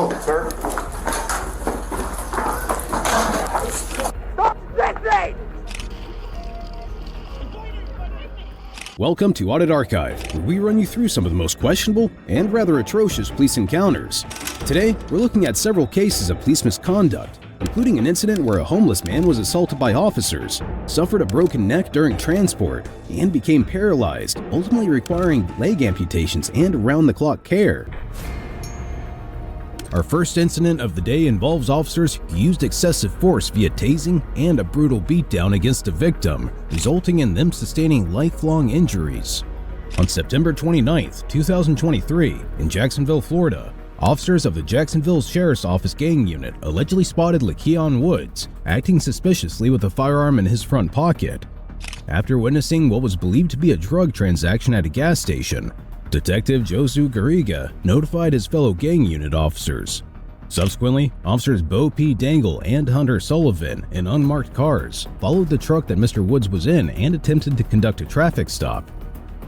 vehicle, sir. Welcome to Audit Archive, where we run you through some of the most questionable and rather atrocious police encounters. Today, we're looking at several cases of police misconduct, including an incident where a homeless man was assaulted by officers, suffered a broken neck during transport, and became paralyzed, ultimately requiring leg amputations and around-the-clock care. Our first incident of the day involves officers who used excessive force via tasing and a brutal beatdown against a victim, resulting in them sustaining lifelong injuries. On September 29, 2023, in Jacksonville, Florida, officers of the Jacksonville Sheriff's Office gang unit allegedly spotted LaKeon Woods acting suspiciously with a firearm in his front pocket. After witnessing what was believed to be a drug transaction at a gas station, Detective Josu Garriga notified his fellow gang unit officers. Subsequently, officers Bo P. Dangle and Hunter Sullivan in unmarked cars followed the truck that Mr. Woods was in and attempted to conduct a traffic stop.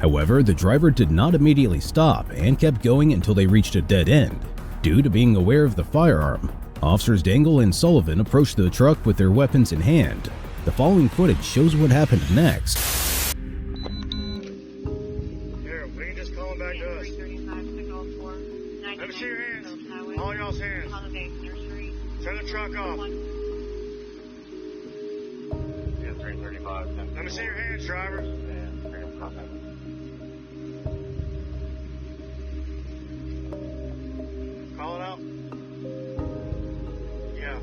However, the driver did not immediately stop and kept going until they reached a dead end. Due to being aware of the firearm, officers Dangle and Sullivan approached the truck with their weapons in hand. The following footage shows what happened next. Let me see your hands. All y'all's hands. Turn the truck off. Yeah, 335. Let me see your hands, driver. Call it out. Yeah.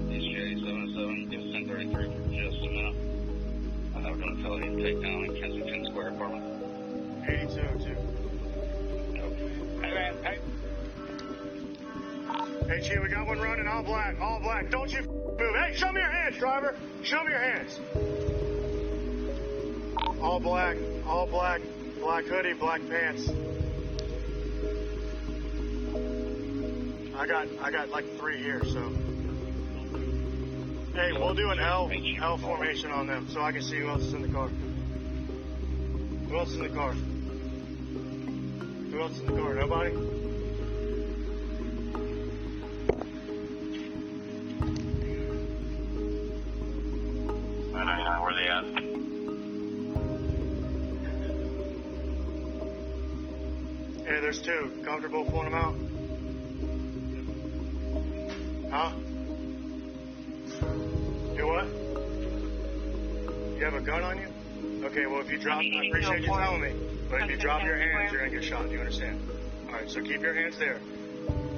DCA 707, give us 1033 for just a minute. I have done a felony takedown in Kensington Square apartment. 8202. Hey, Chief, we got one running, all black, all black. Don't you move. Hey, show me your hands, driver. Show me your hands. All black, black hoodie, black pants. I got like 3 here, so. Hey, we'll do an L formation on them so I can see who else is in the car. Who else is in the car? Who else is in the car? Nobody? Where they at? Hey, there's 2. Comfortable pulling them out? Huh? Do what? You have a gun on you? Okay, well, if you drop, I appreciate you telling me. But if you drop your hands, you're going to get shot. You understand? All right, so keep your hands there.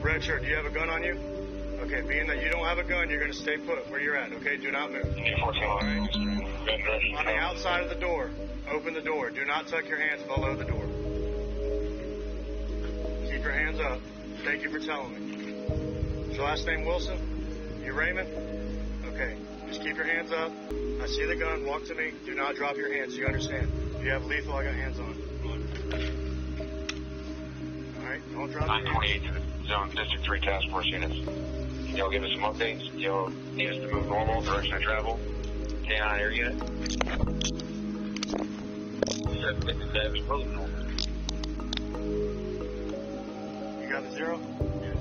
Red shirt, do you have a gun on you? Okay, being that you don't have a gun, you're going to stay put where you're at, okay? Do not move. All right? On the outside of the door, open the door. Do not tuck your hands below the door. Keep your hands up. Thank you for telling me. Is your last name Wilson? You Raymond? Okay, just keep your hands up. I see the gun. Walk to me. Do not drop your hands. You understand? If you have lethal, I got hands on. All right, don't drop your hands. 928 to the Zone District 3 Task Force units. Can y'all give us some updates? Y'all need us to move normal, direction of travel? K9 air unit. 757 is closing normal. You got the 0? Yeah.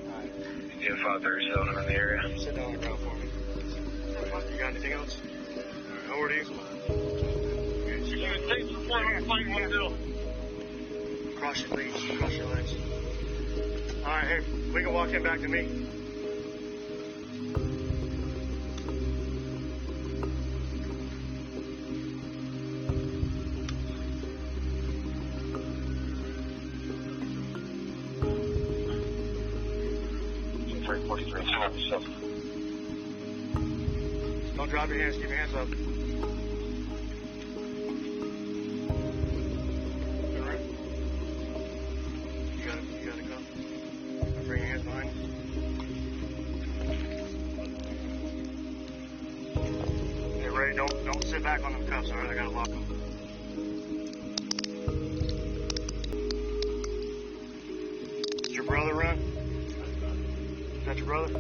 Alright. Yeah, 537, I'm in the area. Sit down on the ground for me. You got anything else? Alright, how old are you? Cross your legs. Cross your legs. Alright, hey, we can walk him back to me. Don't drop your hands. Keep your hands up. Alright. You got to go. Bring your hands behind you. Hey, Ray, don't sit back on them cuffs, alright? I gotta lock them. Did your brother run? Is that your brother?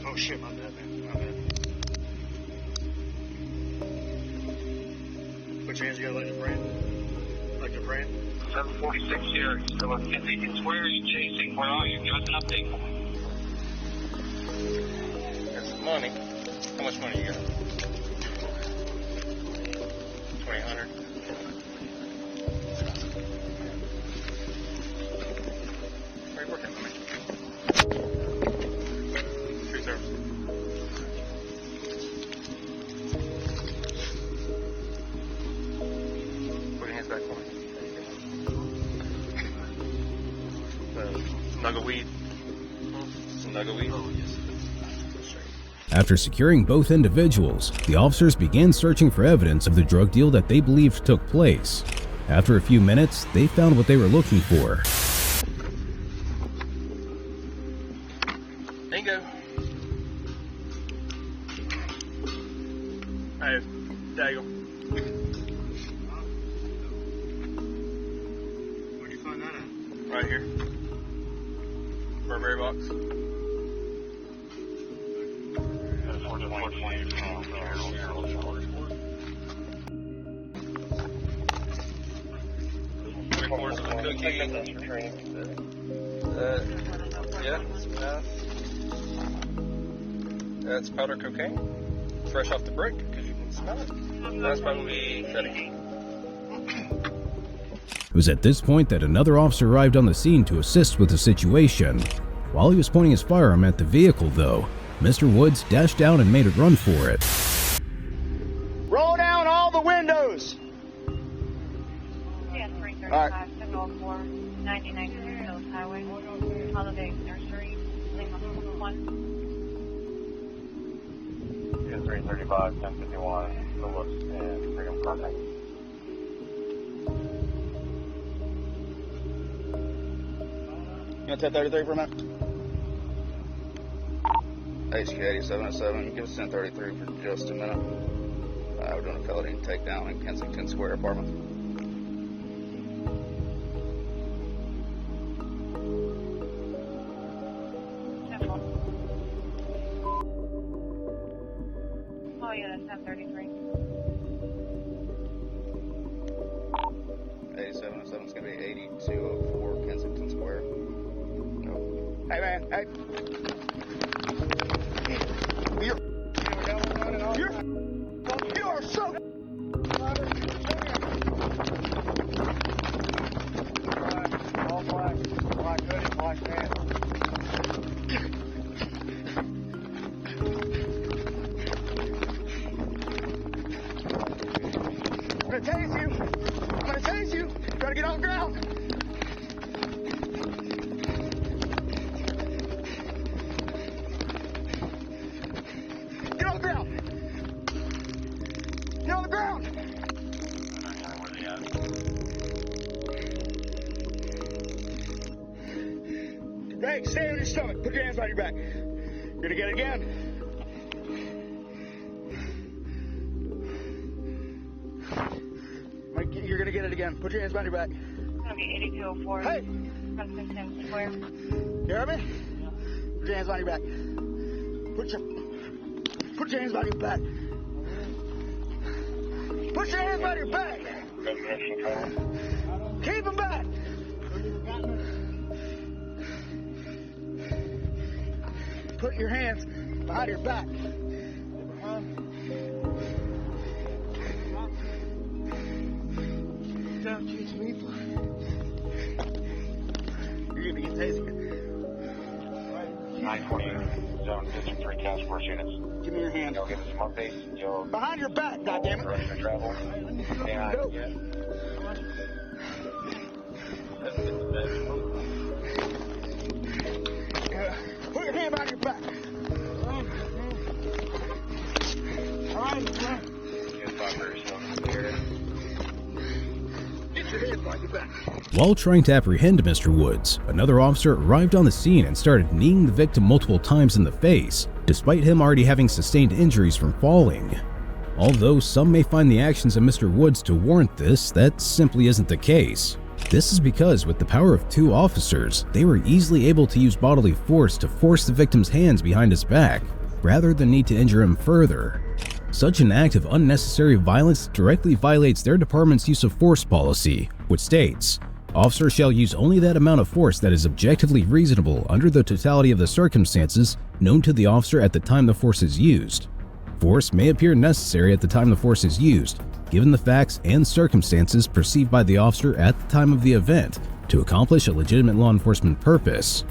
Oh shit, my bad, man. My bad. Put your hands together like you're praying. Like you're praying. 746 here. So if he can swear you're chasing, where are you? Give us an update. That's money. How much money you got? 2,800. Where are you working for me? Street service. Put your hands back for me. Snug of weed. Snug of weed. Oh, yes. After securing both individuals, the officers began searching for evidence of the drug deal that they believed took place. After a few minutes, they found what they were looking for. Bingo. Hey, Daggle. Where'd you find that at? Right here. Burberry box. Three-quarters of a cookie. Yeah. That's powder cocaine. Fresh off the brick, because you can smell it. That's probably fetty. It was at this point that another officer arrived on the scene to assist with the situation. While he was pointing his firearm at the vehicle, though, Mr. Woods dashed down and made a run for it. Roll down all the windows! Yeah, 335, Unlawful, 99 Hills Highway, Holiday Nursery, Lima 1. Yeah, 335, 1051, Phillips, and Freedom Contact. You want 1033 for a minute? HQ 8707, give us 1033 for just a minute. We're doing a felony takedown in Kensington Square apartment. Oh yeah, that's 1033. 8707 is going to be 8204 Kensington Square. No. Hey man, hey. You are so. All black, black hoodie, black pants. I'm gonna tase you. I'm gonna tase you. Gotta get on the ground. Get on the ground. Get on the ground. Hey, stay on your stomach. Put your hands behind your back. You're gonna get it again. You're gonna get it again. Put your hands behind your back. It's gonna be 8204. Hey! Kensington Square. You hear me? Put your hands behind your back. Put your hands behind your back. Put your hands behind your back. Keep them back. Put your hands behind your back. Don't teach me. You're gonna get tased again. 920, Zone District 3 Task Force units. Give me your hand. You'll give us some updates. You'll Behind your back, goddammit. direction of travel. And Go. Put your hand behind your back. All right, get your hand behind your back. While trying to apprehend Mr. Woods, another officer arrived on the scene and started kneeing the victim multiple times in the face, despite him already having sustained injuries from falling. Although some may find the actions of Mr. Woods to warrant this, that simply isn't the case. This is because with the power of two officers, they were easily able to use bodily force to force the victim's hands behind his back, rather than need to injure him further. Such an act of unnecessary violence directly violates their department's use of force policy, which states, Officers shall use only that amount of force that is objectively reasonable under the totality of the circumstances known to the officer at the time the force is used. Force may appear necessary at the time the force is used, given the facts and circumstances perceived by the officer at the time of the event to accomplish a legitimate law enforcement purpose.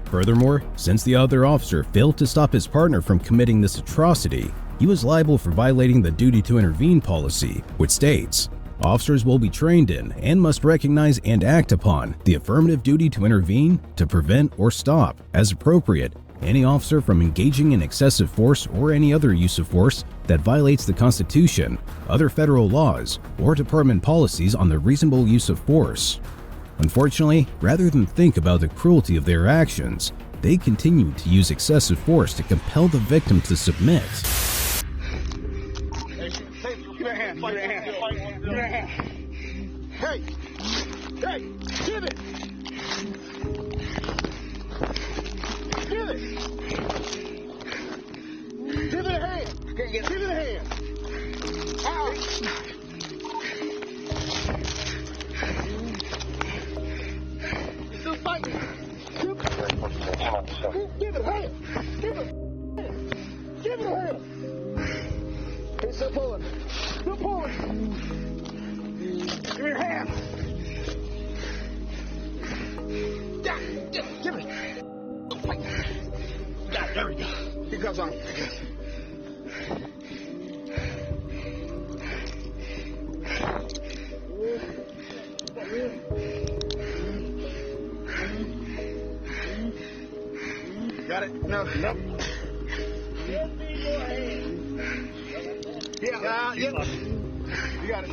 Furthermore, since the other officer failed to stop his partner from committing this atrocity, he was liable for violating the duty to intervene policy, which states, officers will be trained in and must recognize and act upon the affirmative duty to intervene, to prevent or stop, as appropriate, any officer from engaging in excessive force or any other use of force that violates the Constitution, other federal laws, or department policies on the reasonable use of force. Unfortunately, rather than think about the cruelty of their actions, they continued to use excessive force to compel the victim to submit. Hey, give it! Give it! Give it a hand! Give it a hand! Ow! Still fighting! Give it a hand! Give it! Give it a hand! He's still pulling! Still pulling! Give me your hand! Give me! Yeah, there we go. He comes on. Got it? No. Nope. Give me your hand. Yeah. You got it.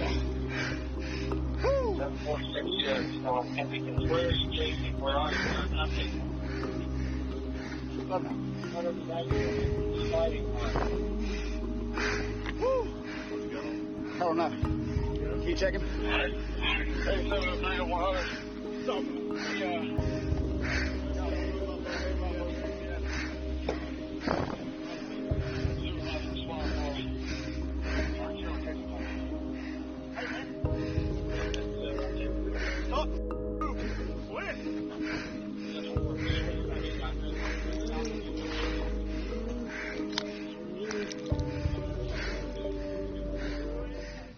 Woo. Oh no. Keep checking. Hey, 709-100.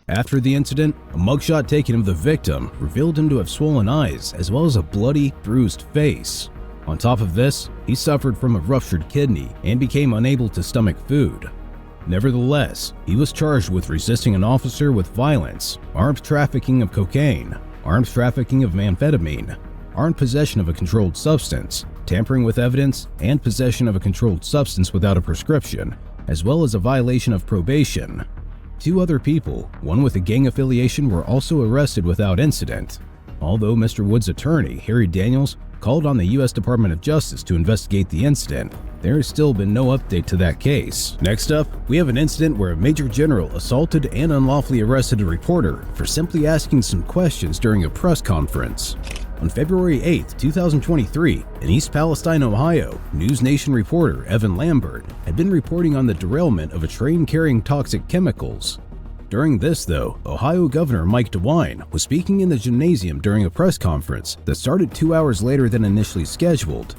After the incident, a mugshot taken of the victim revealed him to have swollen eyes as well as a bloody, bruised face. On top of this, he suffered from a ruptured kidney and became unable to stomach food. Nevertheless, he was charged with resisting an officer with violence, armed trafficking of cocaine, armed trafficking of amphetamine, armed possession of a controlled substance, tampering with evidence, and possession of a controlled substance without a prescription, as well as a violation of probation. 2 other people, one with a gang affiliation, were also arrested without incident. Although Mr. Wood's attorney, Harry Daniels, called on the U.S. Department of Justice to investigate the incident, there has still been no update to that case. Next up, we have an incident where a Major General assaulted and unlawfully arrested a reporter for simply asking some questions during a press conference. On February 8, 2023, in East Palestine, Ohio, News Nation reporter Evan Lambert had been reporting on the derailment of a train carrying toxic chemicals. During this, though, Ohio Governor Mike DeWine was speaking in the gymnasium during a press conference that started 2 hours later than initially scheduled.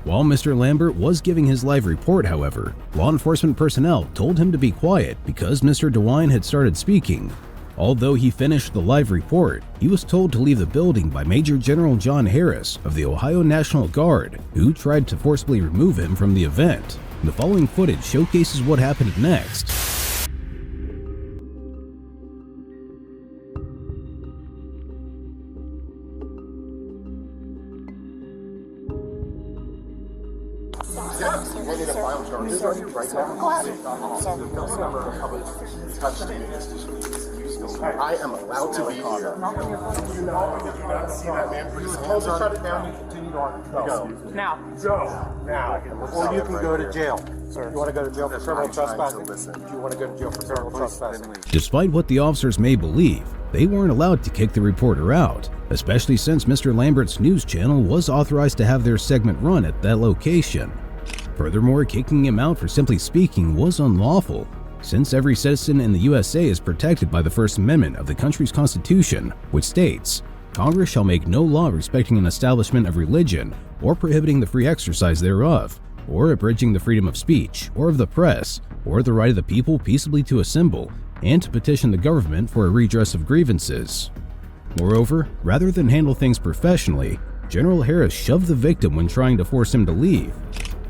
While Mr. Lambert was giving his live report, however, law enforcement personnel told him to be quiet because Mr. DeWine had started speaking. Although he finished the live report, he was told to leave the building by Major General John Harris of the Ohio National Guard, who tried to forcibly remove him from the event. The following footage showcases what happened next. I am allowed to be here. Did you not see that man put his hands on? Shut it down and continue on. Go. Now. Go. Now. Or you can go to jail. Sir. You want to go to jail for criminal trespassing? You want to go to jail for criminal trespassing? Despite what the officers may believe, they weren't allowed to kick the reporter out, especially since Mr. Lambert's news channel was authorized to have their segment run at that location. Furthermore, kicking him out for simply speaking was unlawful, since every citizen in the USA is protected by the First Amendment of the country's Constitution, which states, Congress shall make no law respecting an establishment of religion or prohibiting the free exercise thereof, or abridging the freedom of speech or of the press, or the right of the people peaceably to assemble and to petition the government for a redress of grievances. Moreover, rather than handle things professionally, General Harris shoved the victim when trying to force him to leave.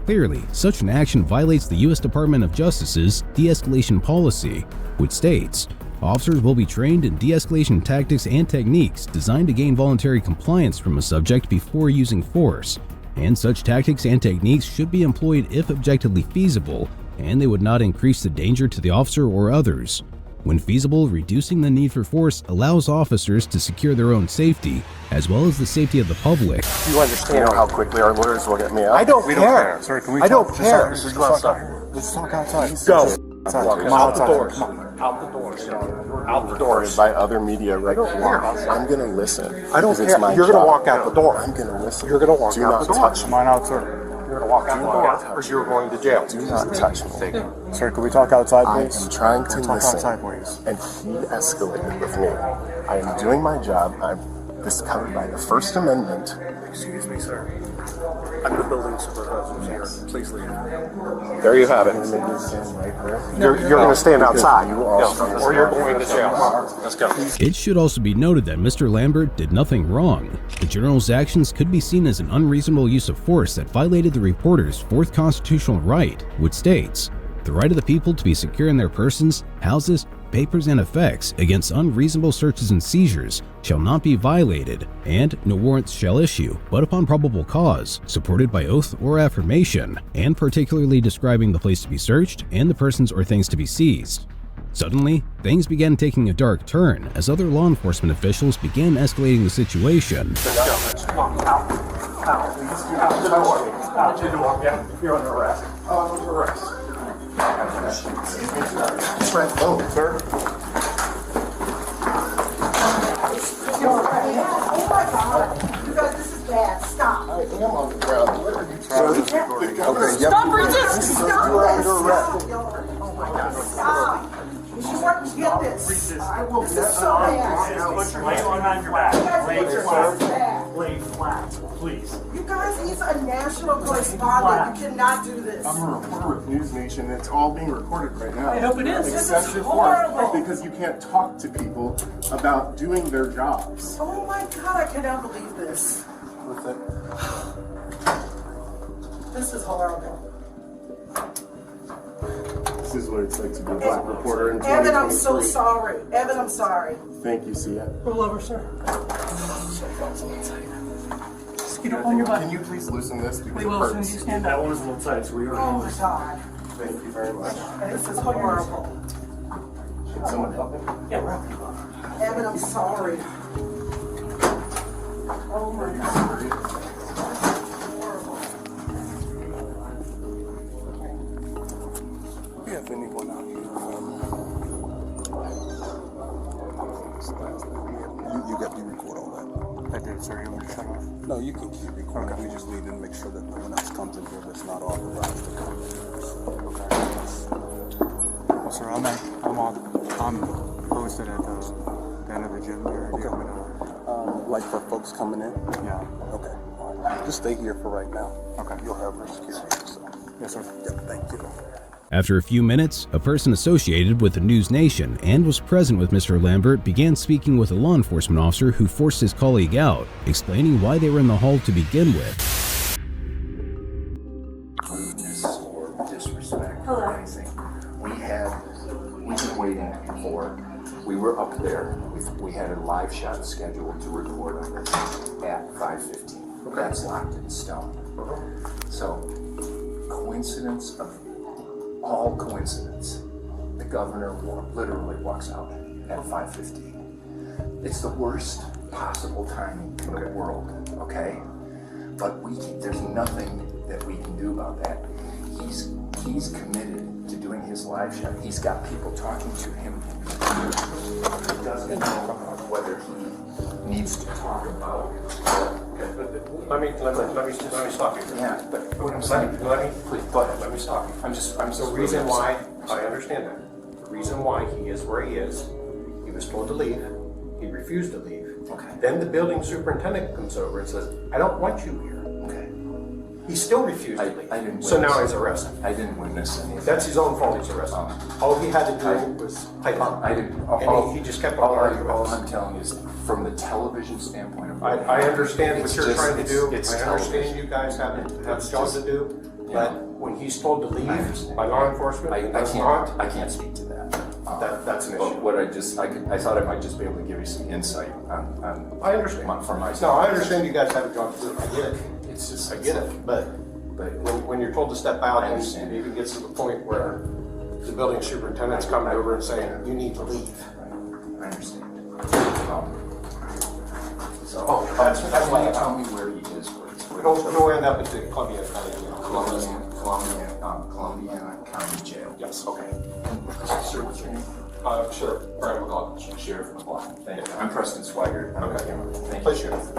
Clearly, such an action violates the U.S. Department of Justice's de-escalation policy, which states, officers will be trained in de-escalation tactics and techniques designed to gain voluntary compliance from a subject before using force, and such tactics and techniques should be employed if objectively feasible, and they would not increase the danger to the officer or others. When feasible, reducing the need for force allows officers to secure their own safety, as well as the safety of the public. You understand how quickly our lawyers will get me out? I don't care. Sorry, can we I don't talk? care. Let's go outside. Let's talk outside. Go. Come on, outside. Come on. Out the doors. Out the doors. By other media right here. I'm going to listen. I don't care. My You're going to job. walk out the door. I'm going to listen. You're going to walk Do out not the door. touch me. Come on out, sir. You're going to walk out the door, or you're going to jail. Do not touch me. Sir, can we talk outside, I please? am trying to Talk listen. outside, please. And he escalated with me. I am doing my job. This is covered by the First Amendment. Excuse me, sir. I'm the building supervisor here. Please leave. There you have it. Maybe stand right there. You're going to stand outside, You all or you're going to jail. Let's go. It should also be noted that Mr. Lambert did nothing wrong. The General's actions could be seen as an unreasonable use of force that violated the reporter's fourth constitutional right, which states, the right of the people to be secure in their persons, houses, papers, and effects against unreasonable searches and seizures shall not be violated, and no warrants shall issue, but upon probable cause, supported by oath or affirmation, and particularly describing the place to be searched and the persons or things to be seized. Suddenly, things began taking a dark turn as other law enforcement officials began escalating the situation. You're under arrest. Under arrest. Sir. Oh my God. You guys, this is bad. Stop. I am on the ground. What are you trying to do? Okay, Stop resisting. Stop this. Stop. Oh my God. Stop. You want to get this. This is so bad. Put your lay on your back. Lay flat, please. You guys, he's a national correspondent. You cannot do this. I'm a reporter with News Nation. It's all being recorded right now. I hope it is. This is Excessive horrible. force, because you can't talk to people about doing their jobs. Oh my God, I cannot believe this. What's it? This is horrible. This is what it's like to be a black reporter in 2023. Evan, I'm so sorry. Evan, I'm sorry. Thank you, Sia. Roll over, sir. Just get up on your butt. Can you please loosen this? Because We it will as soon hurts. as you stand up. That one was a little tight, so we Oh my God. Thank you very much. This is horrible. Should someone help him? Yeah, we're up. Evan, I'm sorry. Oh my God. We have anyone out here You got to record all that. I did, sir. You want to shut off? No, you can keep recording. We just need to make sure that no one else comes in here that's not authorized to come in here. Well, sir, I'm posted at the end of the gym there. Okay. Like for folks coming in? Yeah. Okay. All right. Just stay here for right now. Okay. You'll have room security. So. Yes, sir. Yeah, thank you. After a few minutes, a person associated with the News Nation and was present with Mr. Lambert began speaking with a law enforcement officer who forced his colleague out, explaining why they were in the hall to begin with. Rudeness or disrespect or anything. We've been waiting for, we were up there, we had a live shot scheduled to record on this at 5:15. That's locked in stone. So, coincidence of all coincidence, the governor literally walks out at 5:15. It's the worst possible timing in the world, okay? But there's nothing that we can do about that. He's committed to doing his live shot. He's got people talking to him. He doesn't know whether he needs to talk about. Let me stop you. Yeah, but what I'm Let saying, me, please, go ahead. let me stop you. I'm just The reason why, I understand that. The reason why he is where he is, he was told to leave, he refused to leave, Okay. Then the building superintendent comes over and says, I don't want you here. Okay. He still refused to leave. I didn't So now witness- he's arrested. I didn't witness any of That's that. his own fault he's arrested. All he had to do was type up. I didn't. And he just kept on arguing. All I'm telling you is, from the television standpoint of I understand what it's you're just- trying to do. it's I understand television. you guys have a It's job just- to do. Yeah. But when he's told to leave understand. by law enforcement, I does not, can't speak to that. that's an But issue. what I thought I might just be able to give you some insight on I understand. from my side. No, I understand you guys have a job to do. I get it. It's just, I get it. But when you're told to step out, I and understand. it even gets to the point where the building superintendent's coming over and saying, you need to leave. I understand. Oh, that's why. Tell me where he is. He'll end up at the Columbia County. Columbia County Jail. Yes, okay. Sir, what's your name? Sure. Brian McLaughlin. Sheriff McLaughlin. Thank you. I'm Preston Swigert. I'm Okay. the camera. Thank Please, you. Sheriff.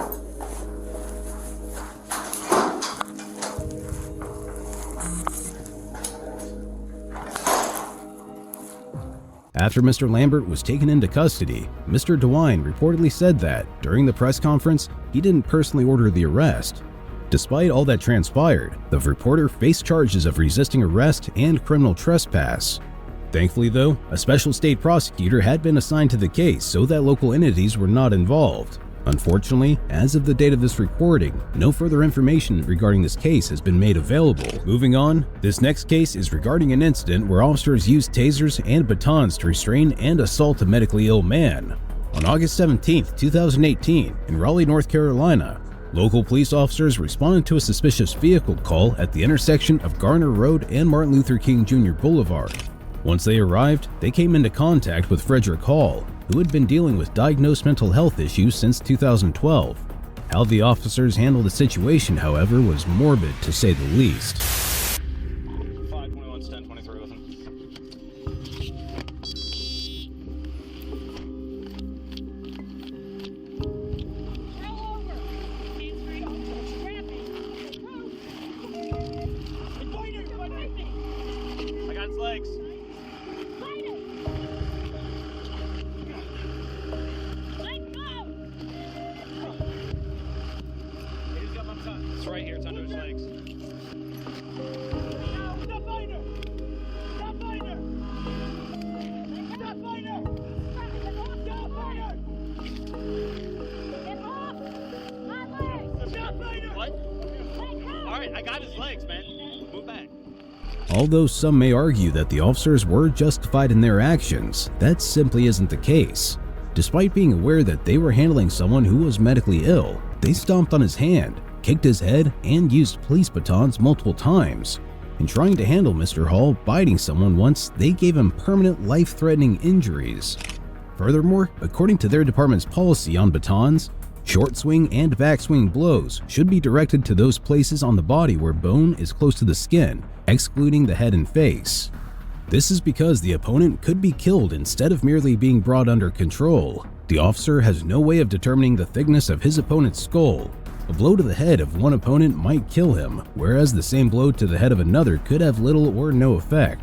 After Mr. Lambert was taken into custody, Mr. DeWine reportedly said that, during the press conference, he didn't personally order the arrest. Despite all that transpired, the reporter faced charges of resisting arrest and criminal trespass. Thankfully though, a special state prosecutor had been assigned to the case so that local entities were not involved. Unfortunately, as of the date of this recording, no further information regarding this case has been made available. Moving on, this next case is regarding an incident where officers used tasers and batons to restrain and assault a medically ill man. On August 17, 2018, in Raleigh, North Carolina, local police officers responded to a suspicious vehicle call at the intersection of Garner Road and Martin Luther King Jr. Boulevard. Once they arrived, they came into contact with Frederick Hall, who had been dealing with diagnosed mental health issues since 2012. How the officers handled the situation, however, was morbid to say the least. 521's 1023 with him. I got his legs. It's right here, it's under his legs. Stop fighter! Stop fighter! Stop fighter! Stop fighter! Get off my legs! Stop fighter! What? Alright, I got his legs, man. Move back. Although some may argue that the officers were justified in their actions, that simply isn't the case. Despite being aware that they were handling someone who was medically ill, they stomped on his hand, kicked his head, and used police batons multiple times. In trying to handle Mr. Hall biting someone once, they gave him permanent life-threatening injuries. Furthermore, according to their department's policy on batons, short swing and backswing blows should be directed to those places on the body where bone is close to the skin, excluding the head and face. This is because the opponent could be killed instead of merely being brought under control. The officer has no way of determining the thickness of his opponent's skull. A blow to the head of one opponent might kill him, whereas the same blow to the head of another could have little or no effect.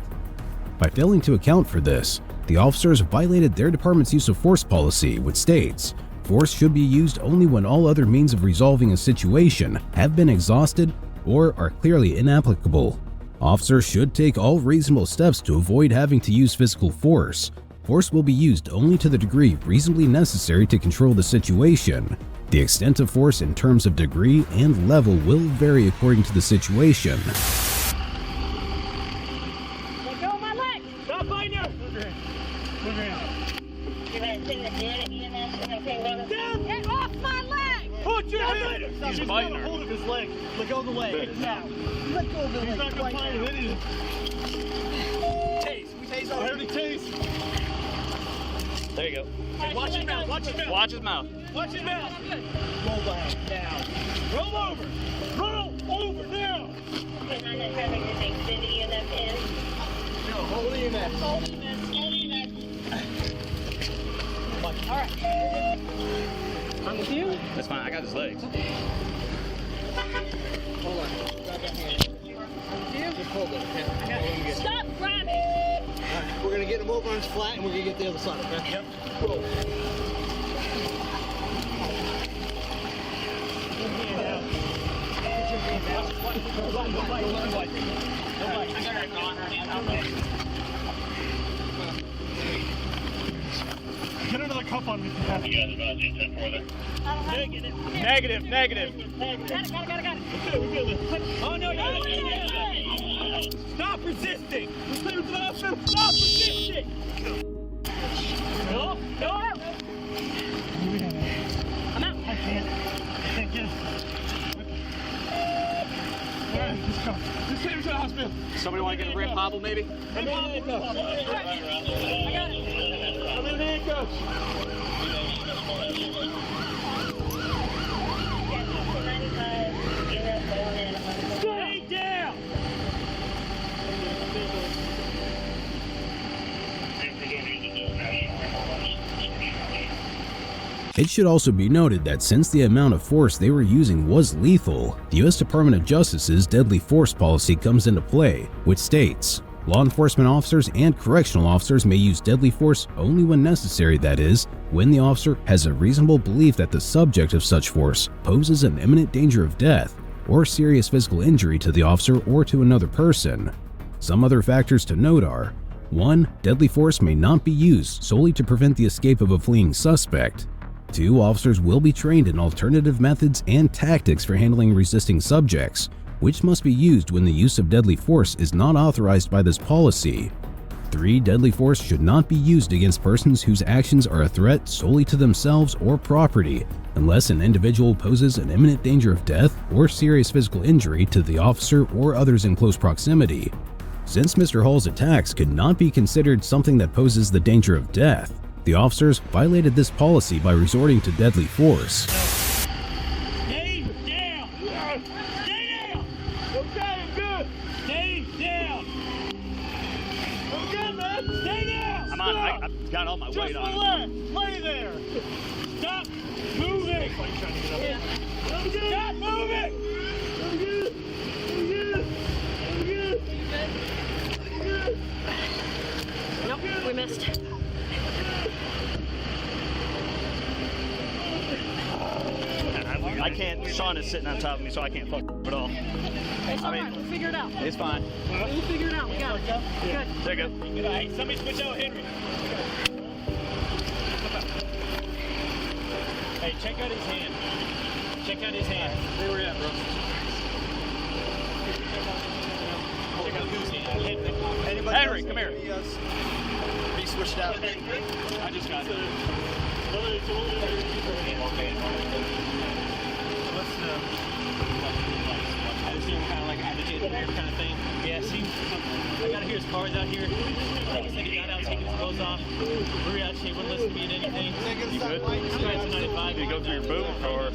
By failing to account for this, the officers violated their department's use of force policy, which states, force should be used only when all other means of resolving a situation have been exhausted or are clearly inapplicable. Officers should take all reasonable steps to avoid having to use physical force. Force will be used only to the degree reasonably necessary to control the situation. The extent of force in terms of degree and level will vary according to the situation. Let go of my leg! Stop fighting her! You guys seen the EMS and everything going down? Get off my leg! Put your hand! He's biting her. Hold of his leg. Let go of the leg. Now. Let go of the leg. He's not going to find him, is he? Tase. We tase over. I heard a tase. There you go. Hey, watch his mouth. Watch his mouth. Watch his mouth. Watch his mouth. Roll down. Now. Roll over. Roll over now. Okay, now they're having to take the EMS in. No, hold EMS. Hold EMS. Hold EMS. All right. I'm with you. That's fine, I got his legs. Hold on. Grab that hand. Just hold it, okay? Stop grabbing! Alright, we're gonna get him over on his flat and we're gonna get the other side, okay? Yep. Roll. Get another cup on me. Negative. Got it. Oh, no. Stop resisting. Stop resisting. No. I'm out. I can't get it. All right, let's go. Just take him to the hospital. Somebody want to get a rib hobble, maybe? I'm in handcuffs. I got it. I'm in handcuffs. Stay down. It should also be noted that since the amount of force they were using was lethal, the U.S. Department of Justice's deadly force policy comes into play, which states, law enforcement officers and correctional officers may use deadly force only when necessary, that is, when the officer has a reasonable belief that the subject of such force poses an imminent danger of death or serious physical injury to the officer or to another person. Some other factors to note are: 1. Deadly force may not be used solely to prevent the escape of a fleeing suspect. 2. Officers will be trained in alternative methods and tactics for handling resisting subjects, which must be used when the use of deadly force is not authorized by this policy. 3. Deadly force should not be used against persons whose actions are a threat solely to themselves or property, unless an individual poses an imminent danger of death or serious physical injury to the officer or others in close proximity. Since Mr. Hall's attacks could not be considered something that poses the danger of death, the officers violated this policy by resorting to deadly force. Stay down. Stay down. Okay, I'm good. Stay down. I'm good, man. Stay down. I'm on. I've got all my weight on. Just relax. Lay there. Stop moving. Stop moving. I'm good. I'm good. I'm good. I'm good. Nope, we missed. I can't. Sean is sitting on top of me, so I can't fuck at all. It's all right. We'll figure it out. It's fine. We'll figure it out. We got it. Good. There you go. Hey, somebody switch out Henry. Hey, check out his hand. Check out his hand. Where we at, bro? Check out whose hand? Henry, come here. He switched out. I just got it. I just hear him kind of like agitated there kind of thing. Yeah, see, I gotta hear his cars out here. I just think he got out taking his clothes off. We're actually wouldn't listen to me in anything. You good? I'm going to 95. Did you go through your boot or?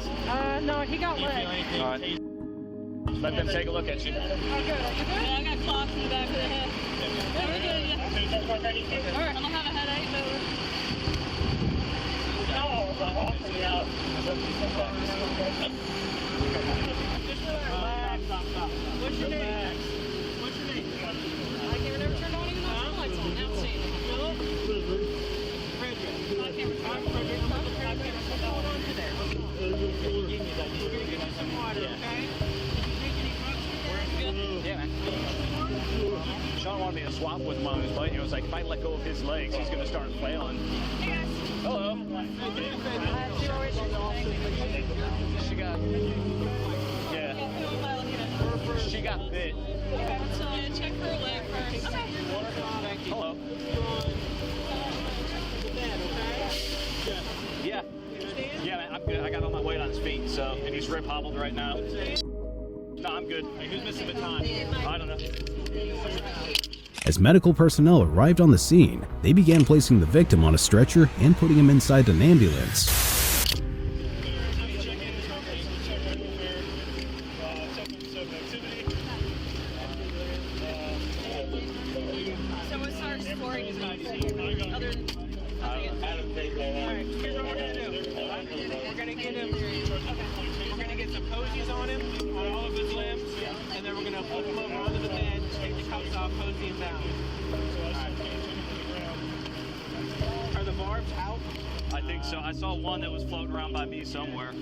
No, he got Do you feel wet. anything? All right. Let them take a look at you. Oh, good. Yeah, I got clots in the back of the head. Yeah, we're good. Yeah. All right, I don't have a headache, but What's your name? What's your name? I can't never turn on even the lights on. Now see. Philip? Frederick. I can't return. I'm Frederick. I can't return. Hold on to there. Give me that. We're gonna give you some water, okay? Drink any drugs? Yeah, man. Sean wanted me to swap with him on his bike. He was like, if I let go of his legs, he's gonna start flailing. Hey guys. Hello. Zero issues. She got. Yeah. She got bit. Okay, so check her leg first. Okay. Hello. Yeah. Yeah, man, I'm good. I got all my weight on his feet, so, and he's rib hobbled right now. No, I'm good. Hey, who's missing the baton? I don't know. As medical personnel arrived on the scene, they began placing the victim on a stretcher and putting him inside an ambulance. So what's our scoring is other than Alright, here's what we're gonna do. We're gonna get him. We're gonna get some posies on him, on all of his limbs, and then we're gonna flip him over onto the bed, take the cuffs off, posy him down. Are the barbs out? I think so. I saw one that was floating around by me somewhere.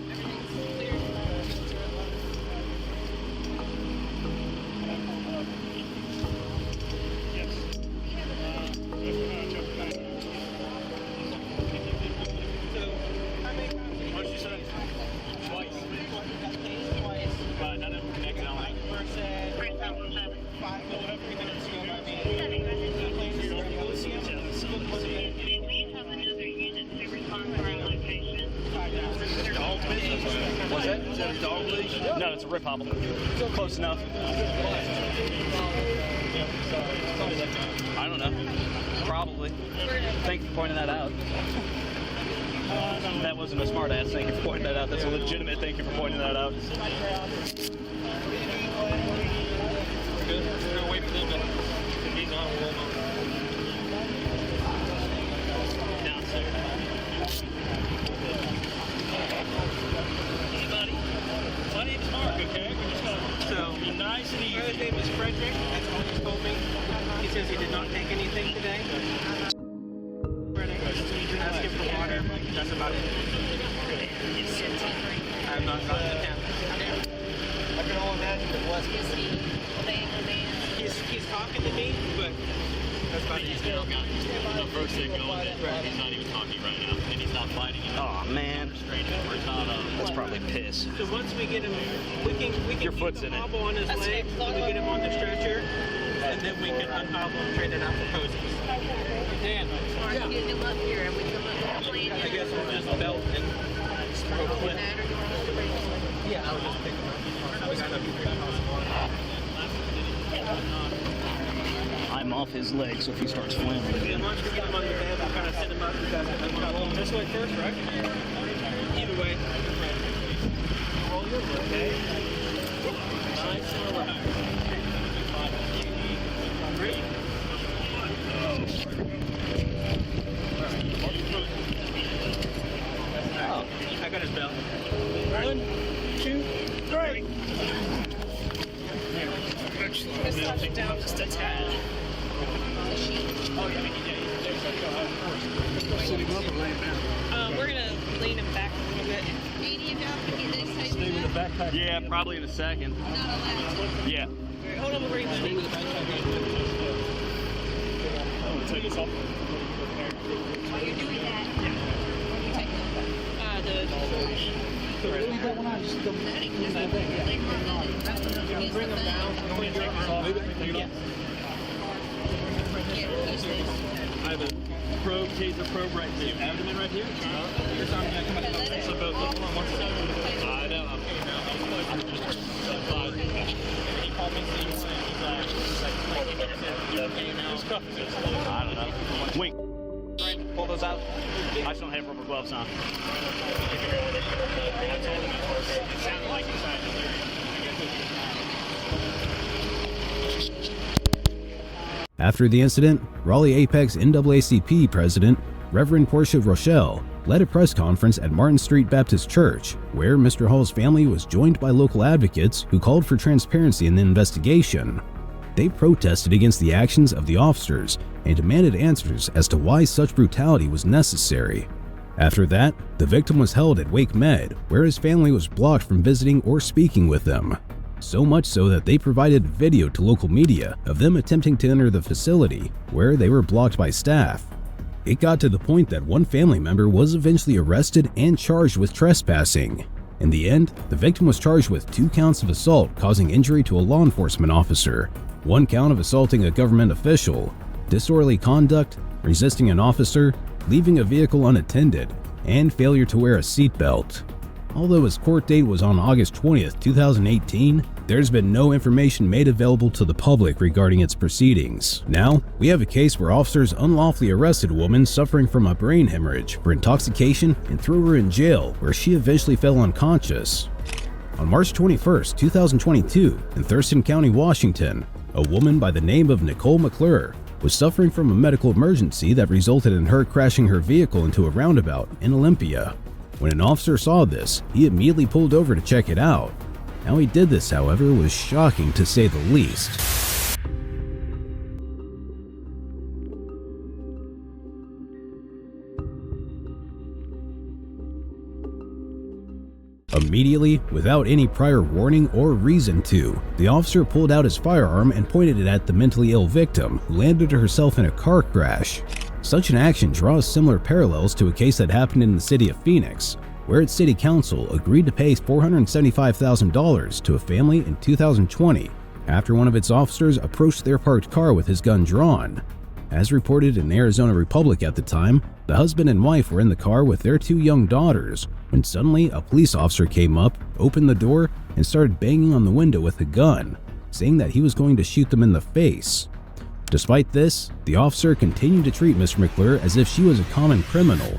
What's that? Is that a dog leash? No, it's a rip hobble. Close enough. I don't know. Probably. Thank you for pointing that out. That wasn't a smart ass. Thank you for pointing that out. That's a legitimate thank you for pointing that out. Good. We're gonna wait for them to. If he's on, we'll move. Down, sir. Hey, buddy. My name's Mark, okay? We're just gonna. So, be nice and easy. His name is Frederick. That's all he told me. He says he did not take anything today. Ask him for water. That's about it. I have not gotten the camera. I can only imagine the blessing. He's talking to me, but that's about it. He's still got the first thing going. He's not even talking right now, and he's not fighting. Oh man, that's probably piss. So once we get him, we can Your keep foot's the in it. hobble on his leg, and we get him on the stretcher, and then we can unhobble and trade it out for posies. Dan, Or get him up here and we come up with a plan. I guess we'll just belt and throw clip. Yeah, I would just pick him up. We got enough to pick him I'm off his leg, so if he starts flailing And again. once we get him on the bed, we'll kind of set him up. We'll roll him this way first, right? Either way. Roll your way, okay? Nice and relaxed. Ready? Oh, I got his belt. 1, 2, 3. Just touch it down just a tad. We're gonna lean him back a little bit. Stay with the backpack. Yeah, probably in a second. Yeah. Hold on, we're ready. Stay with the backpack. Take this off. While you're doing that, you take Bring him down. I have a probe, taser probe right here. Abdomen right here. So both. Hold on one second. I know. I'm just. He called me. I don't know. Wink. Pull those out. I just don't have rubber gloves on. I told him at first. It sounded like he tried to do it. After the incident, Raleigh Apex NAACP President Reverend Portia Rochelle led a press conference at Martin Street Baptist Church, where Mr. Hall's family was joined by local advocates who called for transparency in the investigation. They protested against the actions of the officers and demanded answers as to why such brutality was necessary. After that, the victim was held at Wake Med, where his family was blocked from visiting or speaking with them. So much so that they provided video to local media of them attempting to enter the facility, where they were blocked by staff. It got to the point that one family member was eventually arrested and charged with trespassing. In the end, the victim was charged with 2 counts of assault causing injury to a law enforcement officer, 1 count of assaulting a government official, disorderly conduct, resisting an officer, leaving a vehicle unattended, and failure to wear a seatbelt. Although his court date was on August 20th, 2018, there's been no information made available to the public regarding its proceedings. Now, we have a case where officers unlawfully arrested a woman suffering from a brain hemorrhage for intoxication and threw her in jail, where she eventually fell unconscious. On March 21st, 2022, in Thurston County, Washington, a woman by the name of Nicole McClure was suffering from a medical emergency that resulted in her crashing her vehicle into a roundabout in Olympia. When an officer saw this, he immediately pulled over to check it out. How he did this, however, was shocking to say the least. Immediately, without any prior warning or reason to, the officer pulled out his firearm and pointed it at the mentally ill victim, who landed herself in a car crash. Such an action draws similar parallels to a case that happened in the city of Phoenix, where its city council agreed to pay $475,000 to a family in 2020 after one of its officers approached their parked car with his gun drawn. As reported in Arizona Republic at the time, the husband and wife were in the car with their 2 young daughters when suddenly a police officer came up, opened the door, and started banging on the window with a gun, saying that he was going to shoot them in the face. Despite this, the officer continued to treat Mr. McClure as if she was a common criminal.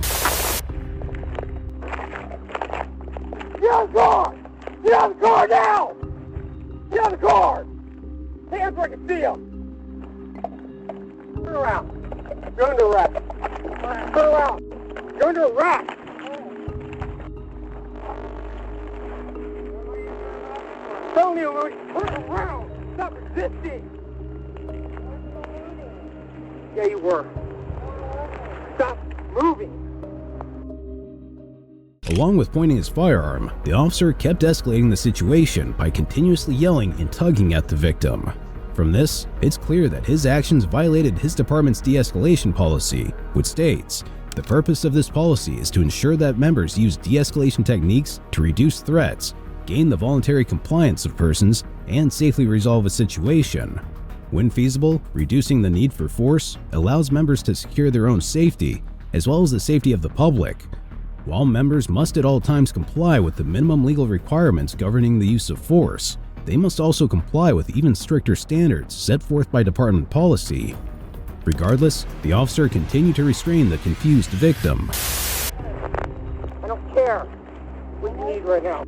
Get out of the car! Get out of the car now! Get out of the car! Hands where I can see them! Turn around. You're under arrest. Turn around. You're under arrest. Telling you, Louis, turn around. Stop resisting. Yeah, you were. Stop moving. Along with pointing his firearm, the officer kept escalating the situation by continuously yelling and tugging at the victim. From this, it's clear that his actions violated his department's de-escalation policy, which states, "The purpose of this policy is to ensure that members use de-escalation techniques to reduce threats, gain the voluntary compliance of persons, and safely resolve a situation. When feasible, reducing the need for force allows members to secure their own safety, as well as the safety of the public. While members must at all times comply with the minimum legal requirements governing the use of force, they must also comply with even stricter standards set forth by department policy." Regardless, the officer continued to restrain the confused victim. I don't care what you need right now.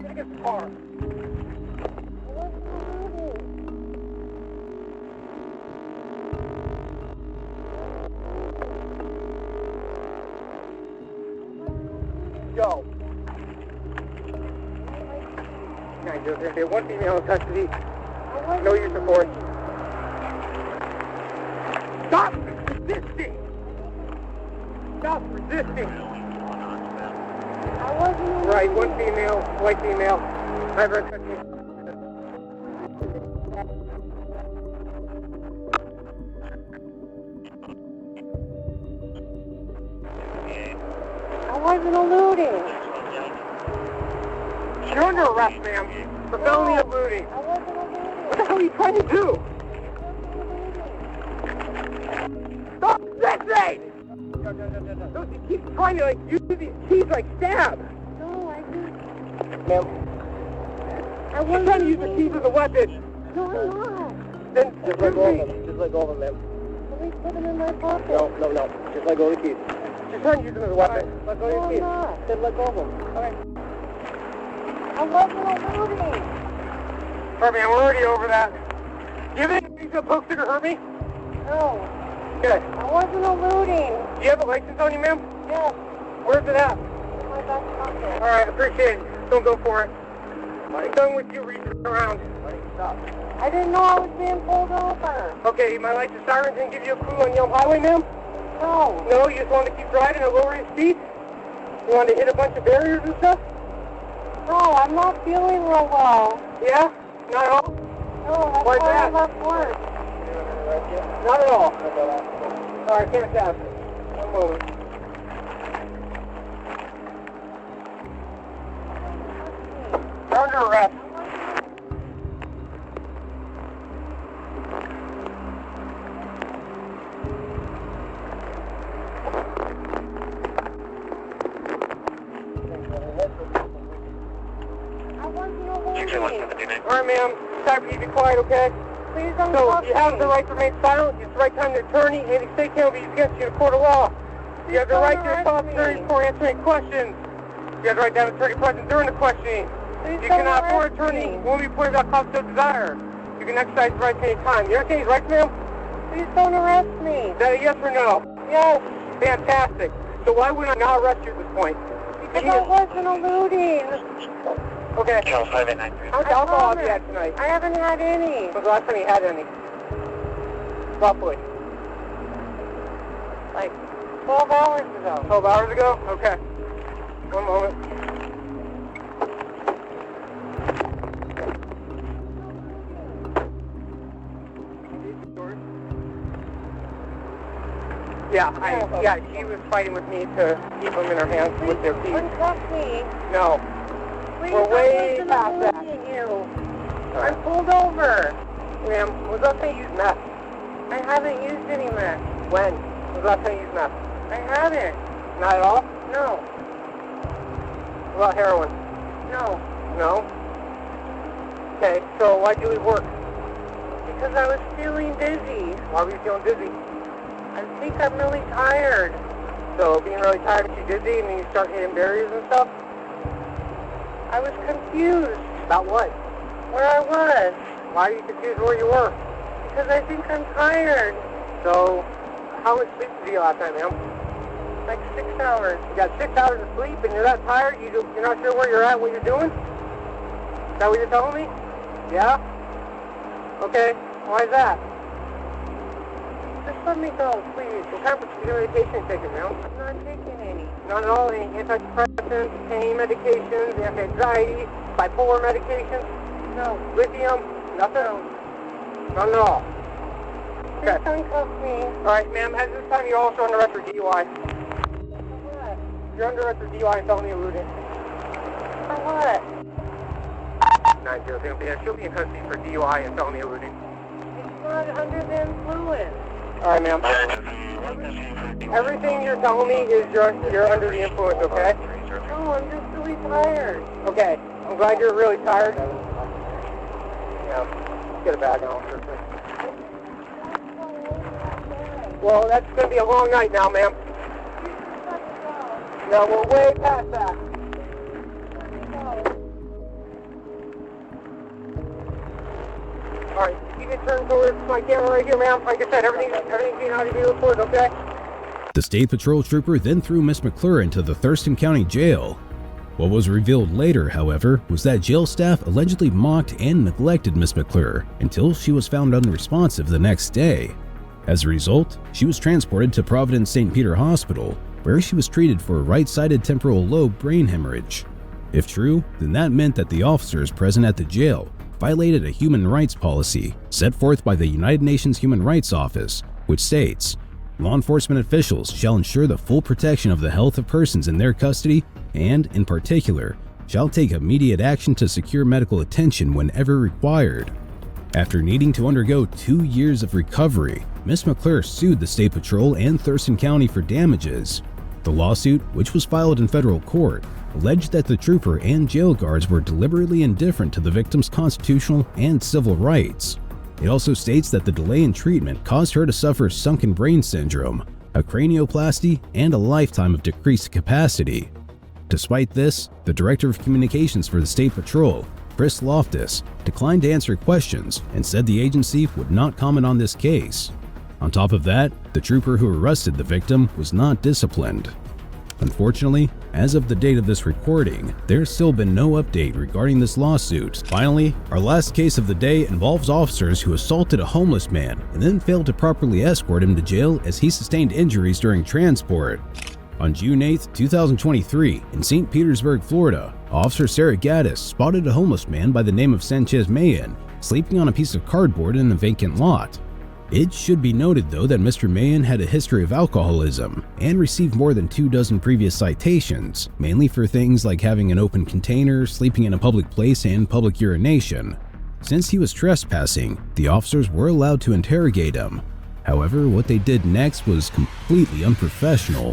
Get against the car. Go. There's one female in custody. No use of force. Stop resisting! Stop resisting! Right, one female, white female. I have her in custody. I wasn't eluding. You're under arrest, ma'am, for felony eluding. What the hell are you trying to do? Stop resisting! Don't you keep trying to use these keys like stab? No, I didn't. Ma'am, I you're trying to use the keys as a weapon. No, I'm not. Then just let go of them. Just let go of them, ma'am. Let me put them in my pocket. No. Just let go of the keys. You're trying to use them as a weapon. Let go of your keys. I'm not. Then let go of them. Okay. I wasn't eluding. All right, man, we're already over that. Do you have anything to poke stick or hurt me? No. Good. I wasn't eluding. Do you have a license on you, ma'am? Yes. Where's it at? In my back pocket. All right, appreciate it. Don't go for it. I'm done with you reaching around. Stop. I didn't know I was being pulled over. Okay, my lights and sirens didn't give you a clue on Yelm Highway, ma'am? No. No, you just wanted to keep driving and lower your speed? You wanted to hit a bunch of barriers and stuff? No, I'm not feeling real well. Yeah? Not at all? No, that's Why why I that? left work. Not at all. All right, fantastic. One moment. You're under arrest. I wasn't eluding. All right, ma'am. It's time for you to be quiet, okay? Please don't So, talk you have to the me. right to remain silent. It's the right time to attorney. Any state can be used against you in a court of law. You have the don't right to arrest call me. attorney before answering questions. You have the right to have an attorney present during the questioning. Please You don't cannot afford arrest attorney me. when we put without cause of desire. You can exercise the right to any time. You understand these rights, ma'am? Please don't arrest me. Is that a yes or no? Yes. Fantastic. So why would I not arrest you at this point? Because I wasn't eluding. Okay. Charles 5893. How much alcohol have you had tonight? I haven't had any. When's the last time you had any? Roughly. Like 12 hours ago. 12 hours ago? Okay. One moment. Yeah, she was fighting with me to keep them in her hands with their teeth. Don't touch me. No. Please We're don't way listen to past me. that. at you. I'm pulled over. Ma'am, was last time you used meth? I haven't used any meth. When? Was last time you used meth? I haven't. Not at all? No. What about heroin? No. No? Okay, so why'd you leave work? Because I was feeling dizzy. Why were you feeling dizzy? I think I'm really tired. So being really tired makes you dizzy and then you start hitting barriers and stuff? I was confused. About what? Where I was. Why are you confused where you were? Because I think I'm tired. So, how much sleep did you get last night, ma'am? Like 6 hours. You got 6 hours of sleep and you're that tired? You're not sure where you're at, what you're doing? Is that what you're telling me? Yeah? Okay. Why is that? Just let me go, please. What kind of medication are you taking, ma'am? I'm not taking any. Not at all? Any antidepressants, pain medications, anti-anxiety, bipolar medications? No. Lithium? Nothing? No. None at all. Okay. Just uncuff me. Alright, ma'am, at this time you're also under arrest for DUI. For what? You're under arrest for DUI and felony eluding. For what? 9-0. She'll be in custody for DUI and felony eluding. It's not under the influence. Alright, ma'am. Everything you're telling me is you're under the influence, okay? No, I'm just really tired. Okay, I'm glad you're really tired. Yeah, get a bag on. Well, that's going to be a long night now, ma'am. No, we're way past that. Alright, you can turn towards my camera right here, ma'am. Like I said, everything's being out of view reported, okay? The State Patrol trooper then threw Miss McClure into the Thurston County Jail. What was revealed later, however, was that jail staff allegedly mocked and neglected Miss McClure until she was found unresponsive the next day. As a result, she was transported to Providence St. Peter Hospital, where she was treated for a right-sided temporal lobe brain hemorrhage. If true, then that meant that the officers present at the jail violated a human rights policy set forth by the United Nations Human Rights Office, which states, "Law enforcement officials shall ensure the full protection of the health of persons in their custody and, in particular, shall take immediate action to secure medical attention whenever required." After needing to undergo 2 years of recovery, Miss McClure sued the State Patrol and Thurston County for damages. The lawsuit, which was filed in federal court, alleged that the trooper and jail guards were deliberately indifferent to the victim's constitutional and civil rights. It also states that the delay in treatment caused her to suffer sunken brain syndrome, a cranioplasty, and a lifetime of decreased capacity. Despite this, the Director of Communications for the State Patrol, Chris Loftus, declined to answer questions and said the agency would not comment on this case. On top of that, the trooper who arrested the victim was not disciplined. Unfortunately, as of the date of this recording, there's still been no update regarding this lawsuit. Finally, our last case of the day involves officers who assaulted a homeless man and then failed to properly escort him to jail as he sustained injuries during transport. On June 8, 2023, in St. Petersburg, Florida, Officer Sarah Gaddis spotted a homeless man by the name of Sanchez Mayan sleeping on a piece of cardboard in a vacant lot. It should be noted, though, that Mr. Mayan had a history of alcoholism and received more than 2 dozen previous citations, mainly for things like having an open container, sleeping in a public place, and public urination. Since he was trespassing, the officers were allowed to interrogate him. However, what they did next was completely unprofessional.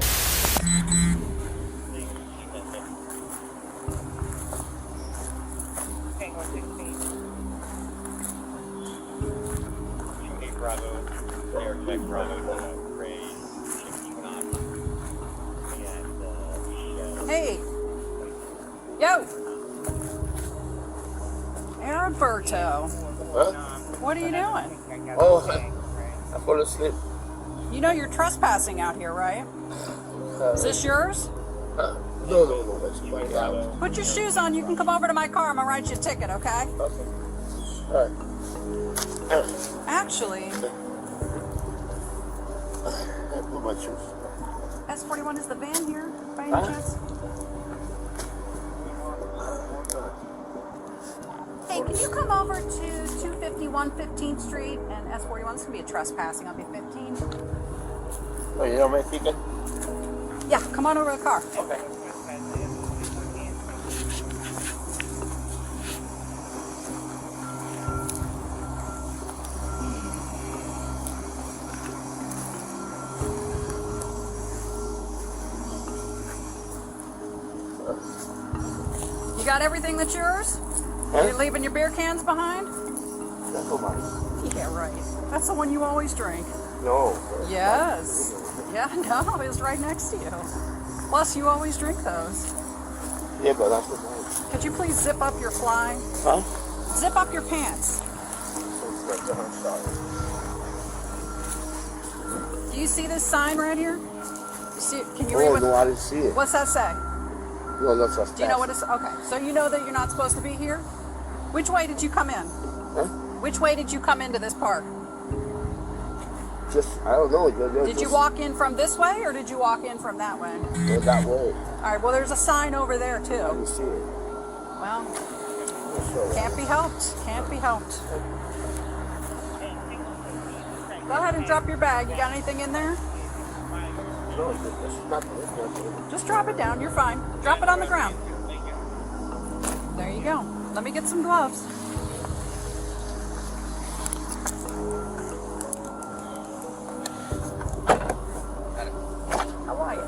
Hey! Yo! Roberto. What? What are you doing? Oh, I fell asleep. You know you're trespassing out here, right? Is this yours? No, that's my house. Put your shoes on, you can come over to my car, I'm gonna write you a ticket, okay? Okay. Alright. Actually, I put my shoes. S41 is the van here, by any chance? Hey, can you come over to 251 15th Street and S41? This is gonna be a trespassing on B15. Oh, you know my ticket? Yeah, come on over to the car. Okay. You got everything that's yours? Huh? You leaving your beer cans behind? That's all mine. Yeah, right. That's the one you always drink. No. Yes. Yeah, no, it was right next to you. Plus, you always drink those. Yeah, but that's what mine. Could you please zip up your fly? Huh? Zip up your pants. Do you see this sign right here? Can you read what? No, I didn't see it. What's that say? No, that's us. Do you know what it's? Okay, so you know that you're not supposed to be here. Which way did you come in? Huh? Which way did you come into this park? Just, I don't know. Did you walk in from this way or did you walk in from that way? Go that way. All right. Well, there's a sign over there too. I didn't see it. Well, can't be helped. Can't be helped. Go ahead and drop your bag. You got anything in there? No, it's nothing. Just drop it down. You're fine. Drop it on the ground. There you go. Let me get some gloves. How are you?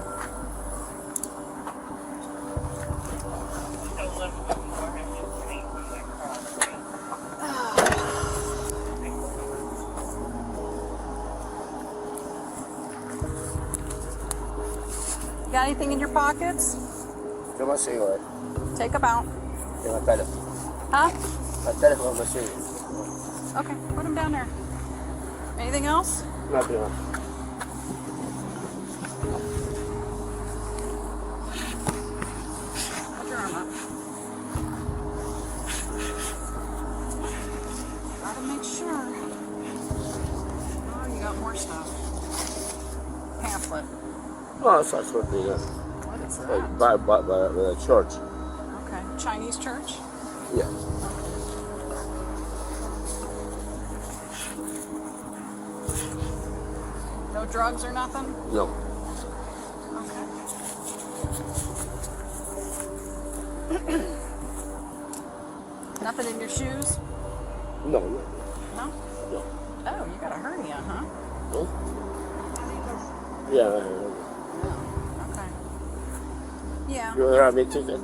Got anything in your pockets? Yo me sigo, Take them out. Yo me pelo. Huh? My teléfono me sigue. Okay, put them down there. Anything else? Nothing else. Put your arm up. Gotta make sure. Oh, you got more stuff. Pamphlet. Oh, that's not what they do. What is that? Like, by the church. Okay. Chinese church? Yeah. No drugs or nothing? No. Okay. Nothing in your shoes? No. No? No. Oh, you got a hernia, huh? Huh? Yeah. Okay. Yeah. You want to have me ticket?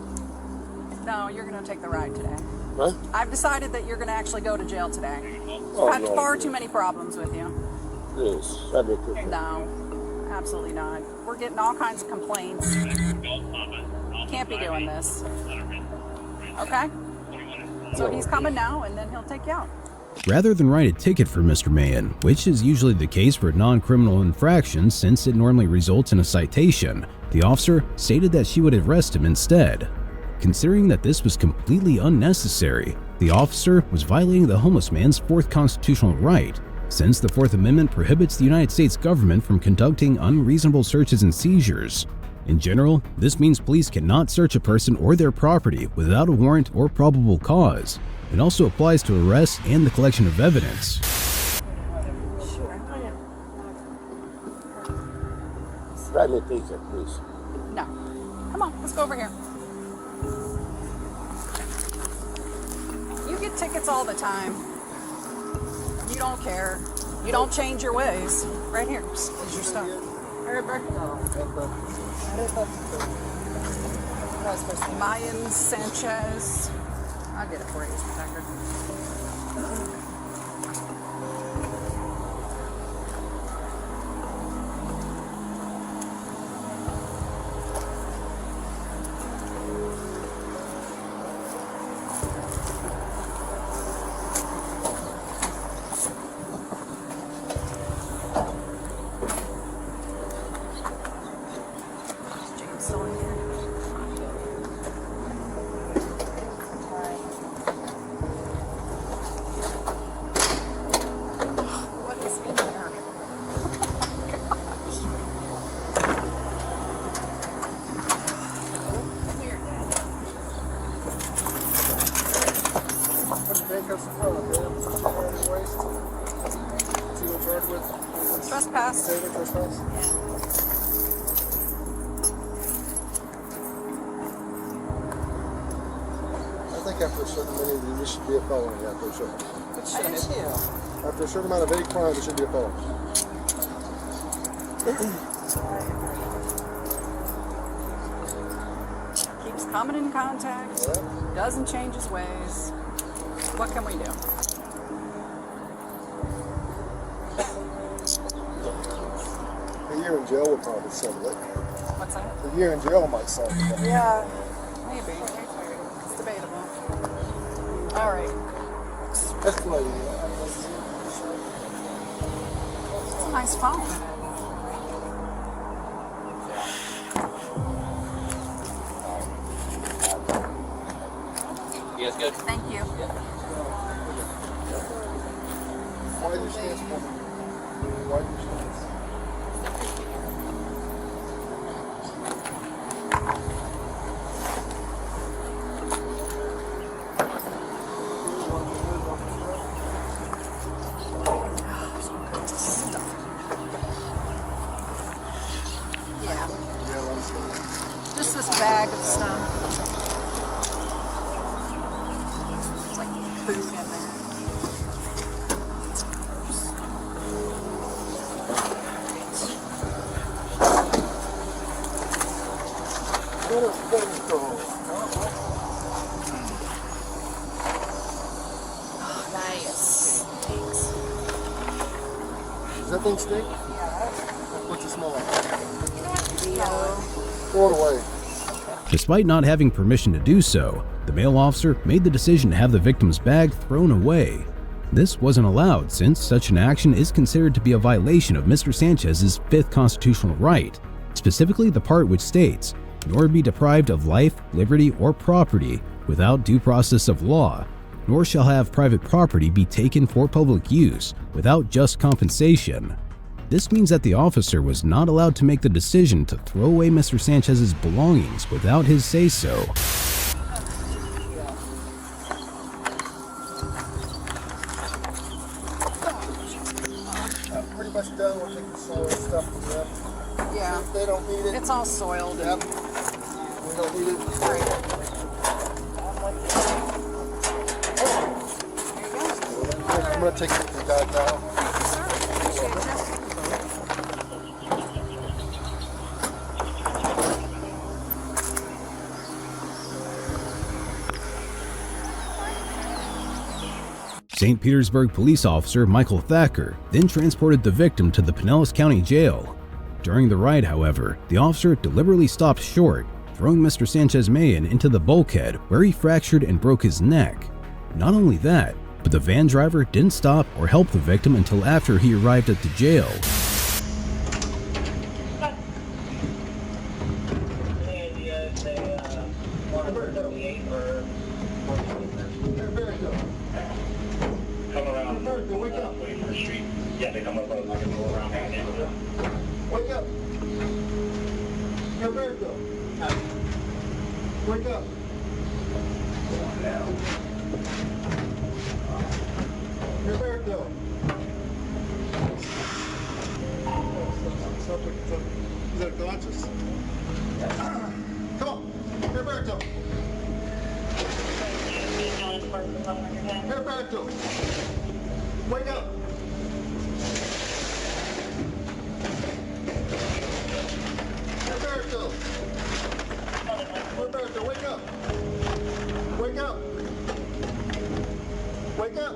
No, you're going to take the ride today. Huh? I've decided that you're going to actually go to jail today. Oh, I've had no. far too many problems with you. Yes. Have me ticket. No, absolutely not. We're getting all kinds of complaints. Can't be doing this. Okay? So he's coming now, and then he'll take you out. Rather than write a ticket for Mr. Mahan, which is usually the case for non-criminal infractions since it normally results in a citation, the officer stated that she would arrest him instead. Considering that this was completely unnecessary, the officer was violating the homeless man's fourth constitutional right, since the Fourth Amendment prohibits the United States government from conducting unreasonable searches and seizures. In general, this means police cannot search a person or their property without a warrant or probable cause. It also applies to arrests and the collection of evidence. Write me a ticket, please. No. Come on, let's go over here. You get tickets all the time. You don't care. You don't change your ways. Right here is your stuff. Mayan Sanchez. I'll get it for you, Mr. Tucker. James still in here? What is in there? Trespass. I think after a certain amount, this should be a felony after a certain. I do too. After a certain amount of any crimes, it should be a felony. Keeps coming in contact, doesn't change his ways. What can we do? A year in jail would probably settle it. What's that? A year in jail might solve it. Yeah, maybe. It's debatable. All right. Escalating. It's a nice phone. You guys good? Thank you. Why do you stand for? Why do you stand? Yeah. Just this bag of stuff. It's like food in there. Nice. Thanks. Does that thing stink? What's it smell like? Throw it away. Despite not having permission to do so, the male officer made the decision to have the victim's bag thrown away. This wasn't allowed since such an action is considered to be a violation of Mr. Sanchez's 5th constitutional right, specifically the part which states, "Nor be deprived of life, liberty, or property without due process of law, nor shall have private property be taken for public use without just compensation." This means that the officer was not allowed to make the decision to throw away Mr. Sanchez's belongings without his say-so. Pretty much done. We'll take the soil stuff from them. Yeah. If they don't need it. It's all soiled. Yep. We don't need it. I'm going to take it to the guy now. St. Petersburg police officer Michael Thacker then transported the victim to the Pinellas County Jail. During the ride, however, the officer deliberately stopped short, throwing Mr. Sanchez-Mayan into the bulkhead where he fractured and broke his neck. Not only that, but the van driver didn't stop or help the victim until after he arrived at the jail. Come around. Wake up. Wait for the street. Yeah, they come up and go around the neighborhood. Wake up. Roberto. Wake up. Roberto. He's unconscious. Come on. Roberto. Roberto. Wake up. Roberto. Roberto, wake up. Wake up. Wake up.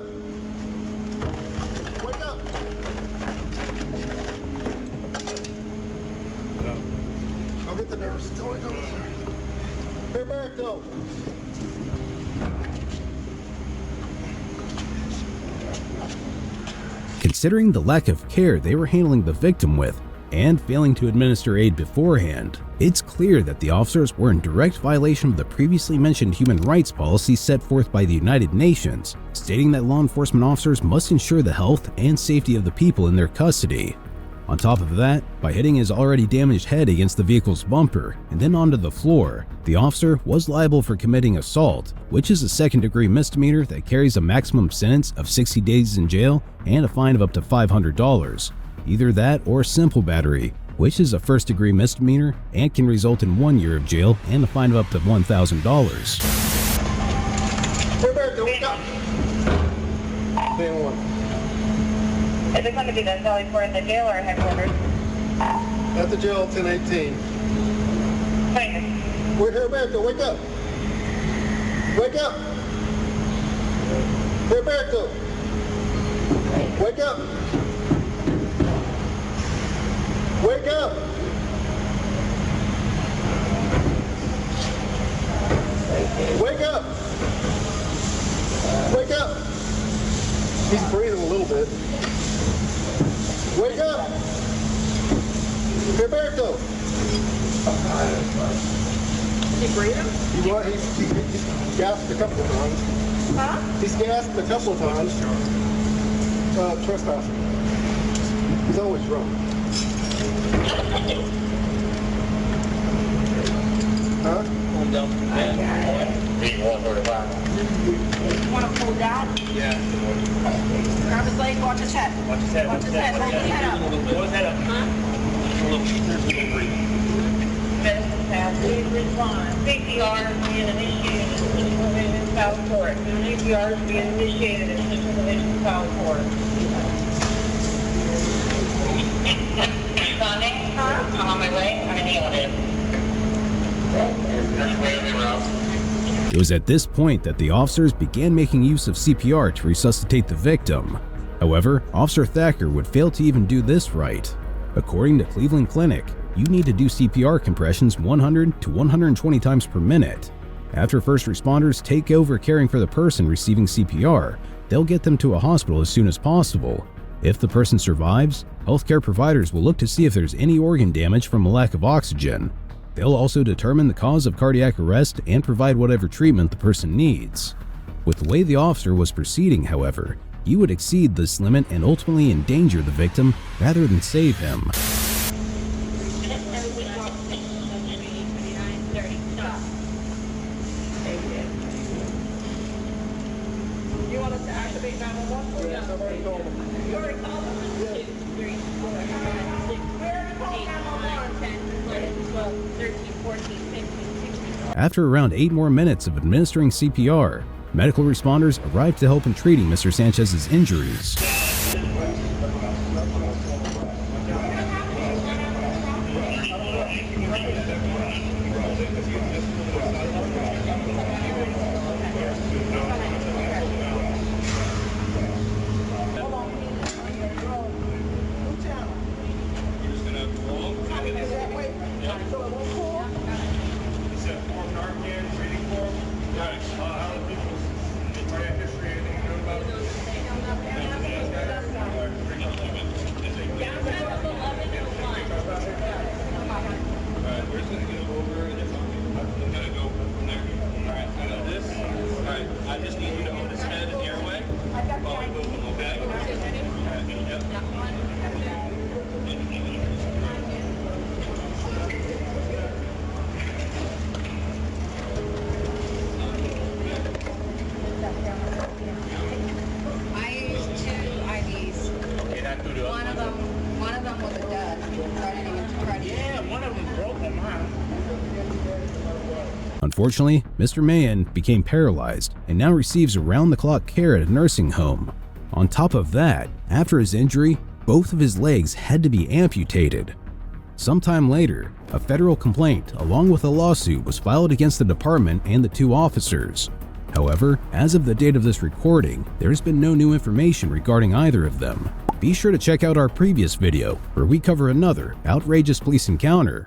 Wake up. I'll get the nurse. Go. Roberto. Considering the lack of care they were handling the victim with, and failing to administer aid beforehand, it's clear that the officers were in direct violation of the previously mentioned human rights policy set forth by the United Nations, stating that law enforcement officers must ensure the health and safety of the people in their custody. On top of that, by hitting his already damaged head against the vehicle's bumper and then onto the floor, the officer was liable for committing assault, which is a second-degree misdemeanor that carries a maximum sentence of 60 days in jail and a fine of up to $500. Either that or simple battery, which is a first-degree misdemeanor and can result in 1 year of jail and a fine of up to $1,000. Roberto, wake up. Band 1. Is it going to be the Valley Port at the jail or headquarters? At the jail, 1018. Fine. Wait, Heriberto, wake up. Wake up. Heriberto. Wake up. Wake up. Wake up. Wake up. He's breathing a little bit. Wake up. Heriberto. He breathing? He's gasped a couple of times. Huh? He's gasped a couple of times. Trespassing. He's always drunk. Huh? Calm down. You want to pull that? Yeah. Grab his leg, watch his head. Watch his head. Watch his head. Hold his head up. Hold his head up. Huh? A little breathe. There's a little breathe. Medicine pass, please respond. CPR is being initiated at Central Division South Court. CPR is being initiated at Central Division South Court. Responding? Huh? I'm on my way. I'm in the elevator. It was at this point that the officers began making use of CPR to resuscitate the victim. However, Officer Thacker would fail to even do this right. According to Cleveland Clinic, you need to do CPR compressions 100 to 120 times per minute. After first responders take over caring for the person receiving CPR, they'll get them to a hospital as soon as possible. If the person survives, healthcare providers will look to see if there's any organ damage from a lack of oxygen. They'll also determine the cause of cardiac arrest and provide whatever treatment the person needs. With the way the officer was proceeding, however, he would exceed this limit and ultimately endanger the victim rather than save him. You want us to activate 911 for you? Yes, I've already told them. You already called them? 2, 3, 4, 5, 6, 7, After around 8 more minutes of administering CPR, medical responders arrived to help in treating Mr. Sanchez's injuries. I just need you to hold his head and airway while we move him, okay? I used 2 IVs. One of them was a dud. Yeah, one of them broke my mind. Unfortunately, Mr. Mahan became paralyzed and now receives around-the-clock care at a nursing home. On top of that, after his injury, both of his legs had to be amputated. Sometime later, a federal complaint along with a lawsuit was filed against the department and the 2 officers. However, as of the date of this recording, there has been no new information regarding either of them. Be sure to check out our previous video where we cover another outrageous police encounter.